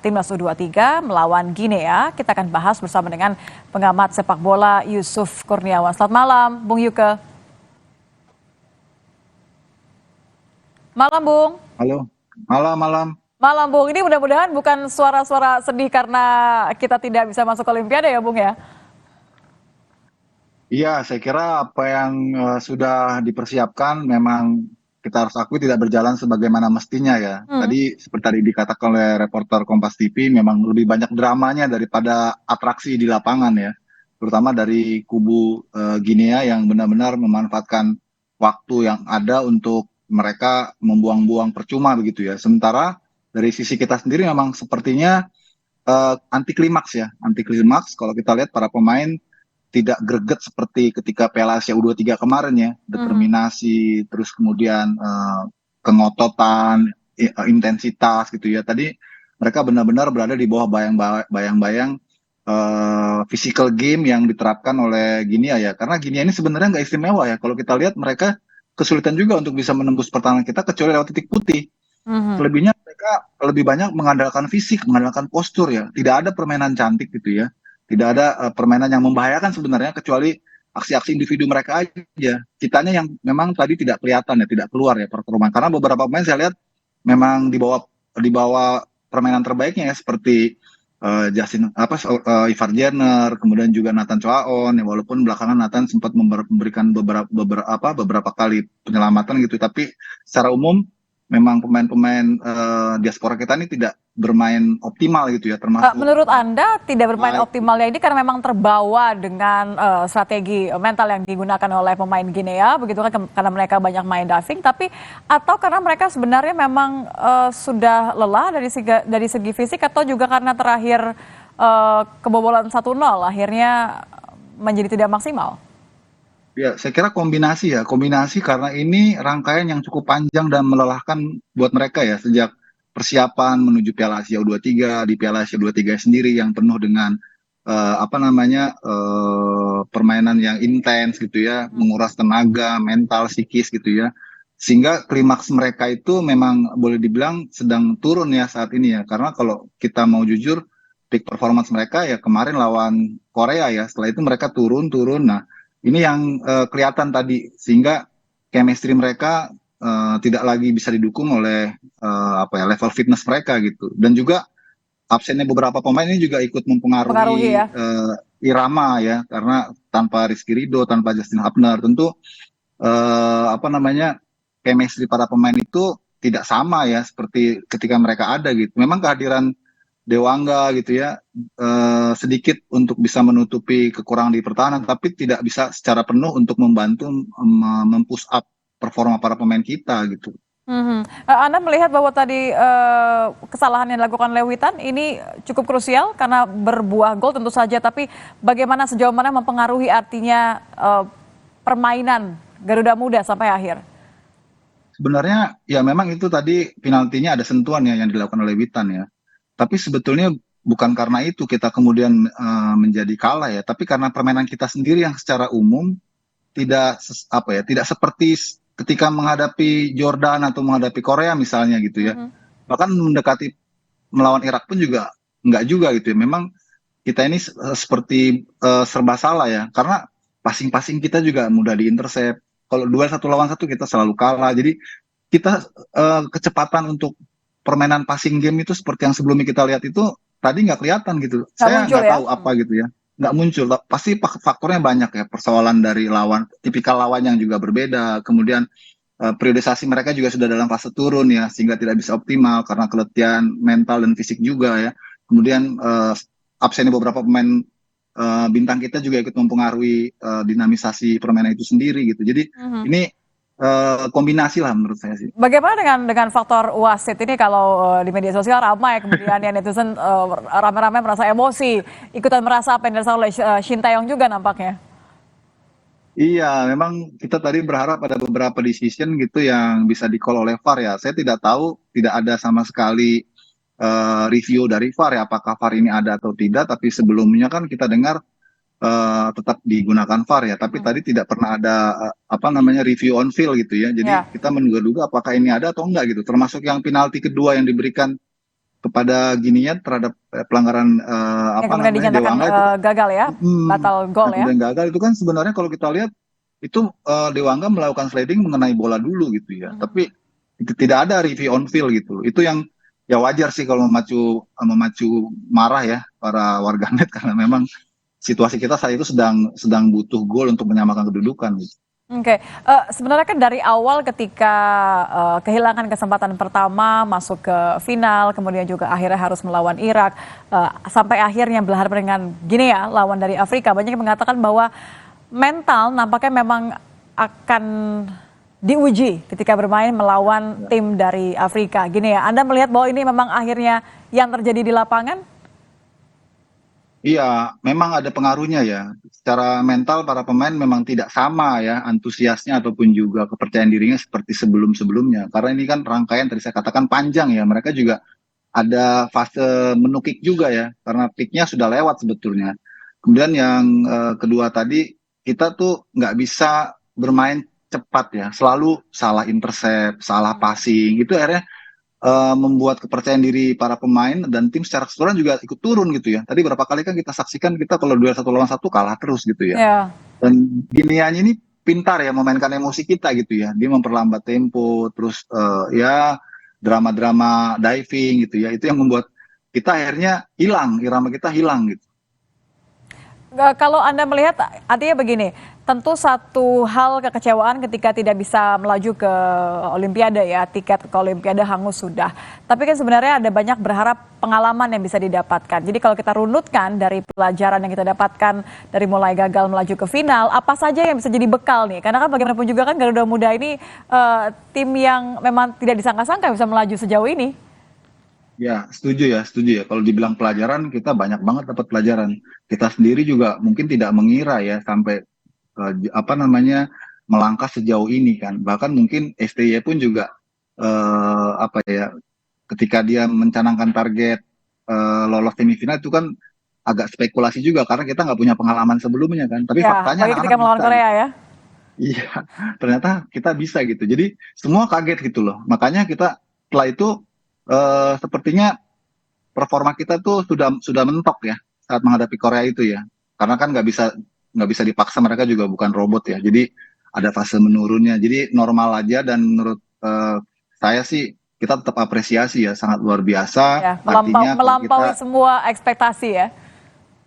Timnas U23 melawan Guinea. Kita akan bahas bersama dengan pengamat sepak bola Yusuf Kurniawan. Selamat malam, Bung Yuke. Malam, Bung. Halo, malam-malam. Malam, Bung. Ini mudah-mudahan bukan suara-suara sedih karena kita tidak bisa masuk Olimpiade ya, Bung ya? Iya, saya kira apa yang sudah dipersiapkan memang kita harus akui tidak berjalan sebagaimana mestinya ya. Hmm. Tadi seperti tadi dikatakan oleh reporter Kompas TV, memang lebih banyak dramanya daripada atraksi di lapangan ya. Terutama dari kubu Guinea yang benar-benar memanfaatkan waktu yang ada untuk mereka membuang-buang percuma begitu ya. Sementara dari sisi kita sendiri memang sepertinya anti klimaks ya, anti klimaks kalau kita lihat para pemain tidak greget seperti ketika Piala Asia U23 kemarin ya, Mhm. determinasi, terus kemudian kengototan, intensitas gitu ya. Tadi mereka benar-benar berada di bawah bayang-bayang physical game yang diterapkan oleh Guinea ya. Karena Guinea ini sebenarnya nggak istimewa ya. Kalau kita lihat mereka kesulitan juga untuk bisa menembus pertahanan kita kecuali lewat titik putih. Mhm. Selebihnya mereka lebih banyak mengandalkan fisik, mengandalkan postur ya. Tidak ada permainan cantik gitu ya. Tidak ada permainan yang membahayakan sebenarnya kecuali aksi-aksi individu mereka aja. Kitanya yang memang tadi tidak kelihatan ya, tidak keluar ya performa. Karena beberapa pemain saya lihat memang di bawah permainan terbaiknya ya seperti Justin Ivar Jenner, kemudian juga Nathan Choaon ya walaupun belakangan Nathan sempat memberikan beberapa kali penyelamatan gitu tapi secara umum memang pemain-pemain diaspora kita ini tidak bermain optimal gitu ya, termasuk Menurut Anda tidak bermain baik. optimalnya ini karena memang terbawa dengan strategi mental yang digunakan oleh pemain Guinea, begitu kan karena mereka banyak main diving, tapi atau karena mereka sebenarnya memang sudah lelah dari segi fisik atau juga karena terakhir kebobolan 1-0 akhirnya menjadi tidak maksimal? Ya, saya kira kombinasi karena ini rangkaian yang cukup panjang dan melelahkan buat mereka ya sejak persiapan menuju Piala Asia U23 di Piala Asia U23 sendiri yang penuh dengan permainan yang intens gitu ya, menguras tenaga, mental, psikis gitu ya. Sehingga klimaks mereka itu memang boleh dibilang sedang turun ya saat ini ya. Karena kalau kita mau jujur, peak performance mereka ya kemarin lawan Korea ya. Setelah itu mereka turun. Nah, ini yang kelihatan tadi sehingga chemistry mereka tidak lagi bisa didukung oleh level fitness mereka gitu. Dan juga absennya beberapa pemain ini juga ikut Mempengaruhi mempengaruhi ya. irama ya karena tanpa Rizky Ridho, tanpa Justin Hubner tentu chemistry para pemain itu tidak sama ya seperti ketika mereka ada gitu. Memang kehadiran Dewangga gitu ya sedikit untuk bisa menutupi kekurangan di pertahanan, tapi tidak bisa secara penuh untuk membantu mempush up performa para pemain kita gitu. Mhm. Anda melihat bahwa tadi kesalahan yang dilakukan Lewitan ini cukup krusial karena berbuah gol tentu saja, tapi bagaimana sejauh mana mempengaruhi artinya permainan Garuda Muda sampai akhir? Sebenarnya ya memang itu tadi penaltinya ada sentuhan ya yang dilakukan oleh Witan ya. Tapi sebetulnya bukan karena itu kita kemudian menjadi kalah ya, tapi karena permainan kita sendiri yang secara umum tidak seperti ketika menghadapi Jordan atau menghadapi Korea misalnya gitu ya. Mhm. Bahkan mendekati melawan Irak pun juga nggak juga gitu ya. Memang kita ini seperti serba salah ya, karena passing-passing kita juga mudah diintercept. Kalau duel 1 lawan 1 kita selalu kalah. Jadi kita kecepatan untuk permainan passing game itu seperti yang sebelumnya kita lihat itu tadi nggak kelihatan gitu. Nggak Saya muncul nggak ya? tahu apa gitu ya, nggak muncul. Pasti faktornya banyak ya, persoalan dari lawan, tipikal lawan yang juga berbeda. Kemudian periodisasi mereka juga sudah dalam fase turun ya, sehingga tidak bisa optimal karena keletihan mental dan fisik juga ya. Kemudian absennya beberapa pemain bintang kita juga ikut mempengaruhi dinamisasi permainan itu sendiri gitu. Jadi Mhm. ini kombinasi lah menurut saya sih. Bagaimana dengan faktor wasit ini kalau di media sosial ramai kemudian ya netizen ramai-ramai merasa emosi, ikutan merasa apa yang dirasakan oleh Shin Taeyong juga nampaknya. Iya, memang kita tadi berharap ada beberapa decision gitu yang bisa di-call oleh VAR ya. Saya tidak tahu, tidak ada sama sekali review dari VAR ya, apakah VAR ini ada atau tidak. Tapi sebelumnya kan kita dengar tetap digunakan VAR ya. Tapi Mhm. tadi tidak pernah ada review on field gitu ya. Jadi Ya. kita menduga-duga apakah ini ada atau enggak gitu. Termasuk yang penalti kedua yang diberikan kepada gininya terhadap pelanggaran Yang apa kemudian namanya dinyatakan Dewangga itu kan gagal ya, batal gol yang ya. kemudian gagal itu kan sebenarnya kalau kita lihat itu Dewangga melakukan sliding mengenai bola dulu gitu ya. Tapi itu tidak ada review on field gitu. Itu yang ya wajar sih kalau memacu marah ya para warganet karena memang situasi kita saat itu sedang sedang butuh gol untuk menyamakan kedudukan gitu. Oke, sebenarnya kan dari awal ketika kehilangan kesempatan pertama masuk ke final, kemudian juga akhirnya harus melawan Irak, sampai akhirnya berhadapan dengan Guinea, lawan dari Afrika, banyak yang mengatakan bahwa mental nampaknya memang akan diuji ketika bermain melawan tim dari Afrika, Guinea. Anda melihat bahwa ini memang akhirnya yang terjadi di lapangan? Iya, memang ada pengaruhnya ya. Secara mental para pemain memang tidak sama ya antusiasnya ataupun juga kepercayaan dirinya seperti sebelum-sebelumnya. Karena ini kan rangkaian tadi saya katakan panjang ya. Mereka juga ada fase menukik juga ya. Karena peaknya sudah lewat sebetulnya. Kemudian yang kedua tadi kita tuh nggak bisa bermain cepat ya. Selalu salah intercept, salah passing. Itu akhirnya membuat kepercayaan diri para pemain dan tim secara keseluruhan juga ikut turun gitu ya. Tadi berapa kali kan kita saksikan kita kalau duel 1 lawan 1 kalah terus gitu ya. Ya. Dan Ginianya ini pintar ya memainkan emosi kita gitu ya. Dia memperlambat tempo, terus ya drama-drama diving gitu ya. Itu yang membuat kita akhirnya hilang, irama kita hilang gitu. Kalau Anda melihat, artinya begini, tentu satu hal kekecewaan ketika tidak bisa melaju ke Olimpiade ya, tiket ke Olimpiade hangus sudah. Tapi kan sebenarnya ada banyak berharap pengalaman yang bisa didapatkan. Jadi kalau kita runutkan dari pelajaran yang kita dapatkan dari mulai gagal melaju ke final, apa saja yang bisa jadi bekal nih? Karena kan bagaimanapun juga kan Garuda Muda ini tim yang memang tidak disangka-sangka bisa melaju sejauh ini. Ya, setuju ya, setuju ya. Kalau dibilang pelajaran, kita banyak banget dapat pelajaran. Kita sendiri juga mungkin tidak mengira ya sampai apa namanya melangkah sejauh ini kan. Bahkan mungkin STY pun juga apa ya, ketika dia mencanangkan target lolos semifinal itu kan agak spekulasi juga karena kita nggak punya pengalaman sebelumnya kan. Tapi Ya, faktanya apalagi anak-anak ketika melawan bisa Korea gitu. ya. Iya, ternyata kita bisa gitu. Jadi semua kaget gitu loh. Makanya kita setelah itu sepertinya performa kita tuh sudah mentok ya saat menghadapi Korea itu ya. Karena kan nggak bisa dipaksa, mereka juga bukan robot ya. Jadi ada fase menurunnya. Jadi normal aja dan menurut saya sih kita tetap apresiasi ya, sangat luar biasa. Ya, Artinya kalau melampaui kita semua ekspektasi ya.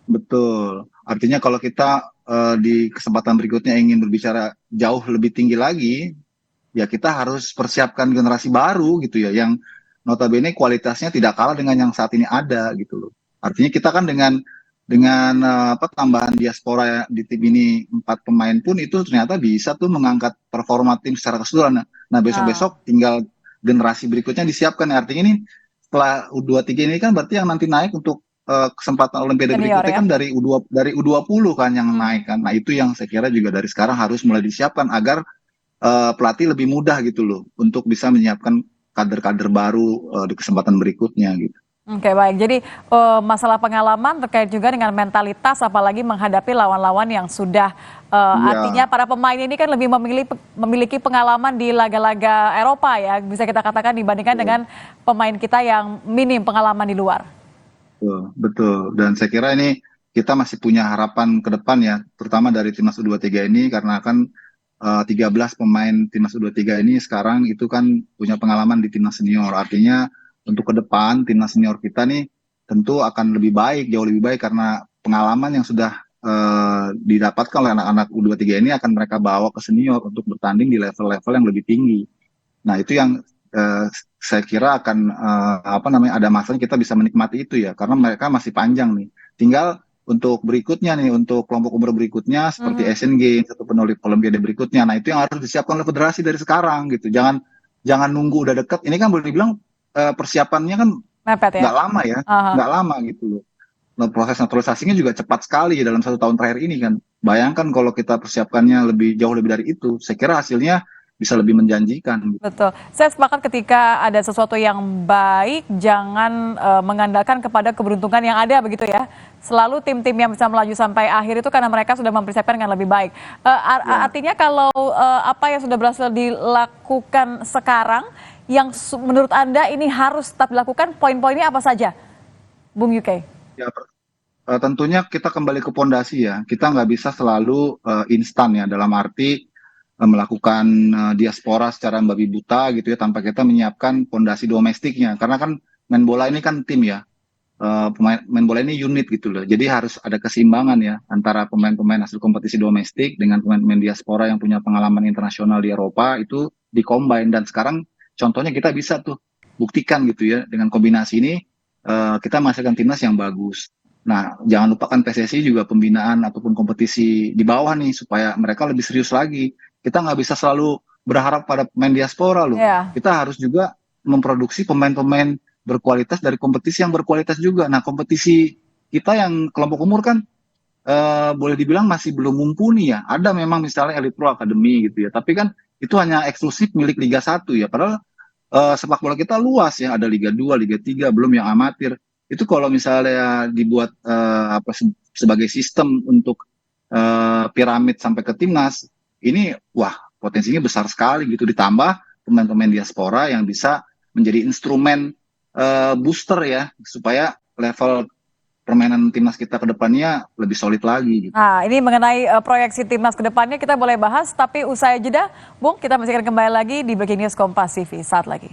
betul. Artinya kalau kita di kesempatan berikutnya ingin berbicara jauh lebih tinggi lagi, ya kita harus persiapkan generasi baru gitu ya yang notabene kualitasnya tidak kalah dengan yang saat ini ada gitu loh. Artinya kita kan dengan apa tambahan diaspora di tim ini 4 pemain pun itu ternyata bisa tuh mengangkat performa tim secara keseluruhan. Nah, Nah, besok-besok tinggal generasi berikutnya disiapkan. Artinya ini setelah U23 ini kan berarti yang nanti naik untuk kesempatan Olimpiade senior berikutnya ya. kan dari U20 kan yang naik kan. Nah, itu yang saya kira juga dari sekarang harus mulai disiapkan agar pelatih lebih mudah gitu loh untuk bisa menyiapkan kader-kader baru di kesempatan berikutnya gitu. Oke, baik. Jadi masalah pengalaman terkait juga dengan mentalitas, apalagi menghadapi lawan-lawan yang sudah Iya, artinya para pemain ini kan lebih memiliki pengalaman di laga-laga Eropa ya, bisa kita katakan dibandingkan betul, dengan pemain kita yang minim pengalaman di luar. betul, betul. Dan saya kira ini kita masih punya harapan ke depan ya, terutama dari timnas U23 ini karena kan 13 pemain timnas U23 ini sekarang itu kan punya pengalaman di timnas senior. Artinya untuk ke depan timnas senior kita nih tentu akan lebih baik, jauh lebih baik karena pengalaman yang sudah didapatkan oleh anak-anak U23 ini akan mereka bawa ke senior untuk bertanding di level-level yang lebih tinggi. Nah, itu yang eh, saya kira akan apa namanya ada masanya kita bisa menikmati itu ya karena mereka masih panjang nih. Tinggal untuk berikutnya nih untuk kelompok umur berikutnya seperti Mhm. Asian Games atau Olimpiade berikutnya. Nah, itu yang harus disiapkan oleh federasi dari sekarang gitu. Jangan jangan nunggu udah deket. Ini kan boleh dibilang persiapannya kan Mepet ya. nggak lama ya, Aha. nggak lama gitu loh. Nah, proses naturalisasinya juga cepat sekali dalam 1 tahun terakhir ini kan. Bayangkan kalau kita persiapkannya jauh lebih dari itu, saya kira hasilnya bisa lebih menjanjikan gitu. Betul. Saya sepakat ketika ada sesuatu yang baik, jangan mengandalkan kepada keberuntungan yang ada begitu ya. Selalu tim-tim yang bisa melaju sampai akhir itu karena mereka sudah mempersiapkan dengan lebih baik. Ya. Artinya kalau apa yang sudah berhasil dilakukan sekarang, yang menurut Anda ini harus tetap dilakukan? Poin-poinnya apa saja, Bung UK? Ya, tentunya kita kembali ke pondasi ya. Kita nggak bisa selalu instan ya, dalam arti melakukan diaspora secara babi buta gitu ya, tanpa kita menyiapkan pondasi domestiknya. Karena kan main bola ini kan tim ya. Main bola ini unit gitu loh. Jadi harus ada keseimbangan ya antara pemain-pemain hasil kompetisi domestik dengan pemain-pemain diaspora yang punya pengalaman internasional di Eropa, itu dikombin. Dan sekarang contohnya kita bisa tuh buktikan gitu ya, dengan kombinasi ini kita menghasilkan timnas yang bagus. Nah, jangan lupakan PSSI juga pembinaan ataupun kompetisi di bawah nih, supaya mereka lebih serius lagi. Kita nggak bisa selalu berharap pada pemain diaspora loh. Ya. Kita harus juga memproduksi pemain-pemain berkualitas dari kompetisi yang berkualitas juga. Nah, kompetisi kita yang kelompok umur kan boleh dibilang masih belum mumpuni ya. Ada memang misalnya Elite Pro Academy gitu ya, tapi kan itu hanya eksklusif milik Liga 1 ya. Padahal sepak bola kita luas ya, ada Liga 2, Liga 3, belum yang amatir. Itu kalau misalnya dibuat sebagai sistem untuk piramid sampai ke timnas, ini wah potensinya besar sekali gitu. Ditambah pemain-pemain diaspora yang bisa menjadi instrumen booster ya, supaya level permainan timnas kita ke depannya lebih solid lagi gitu. Nah, ini mengenai proyeksi timnas ke depannya kita boleh bahas, tapi usai jeda, Bung, kita masih akan kembali lagi di Breaking News Kompas TV saat lagi.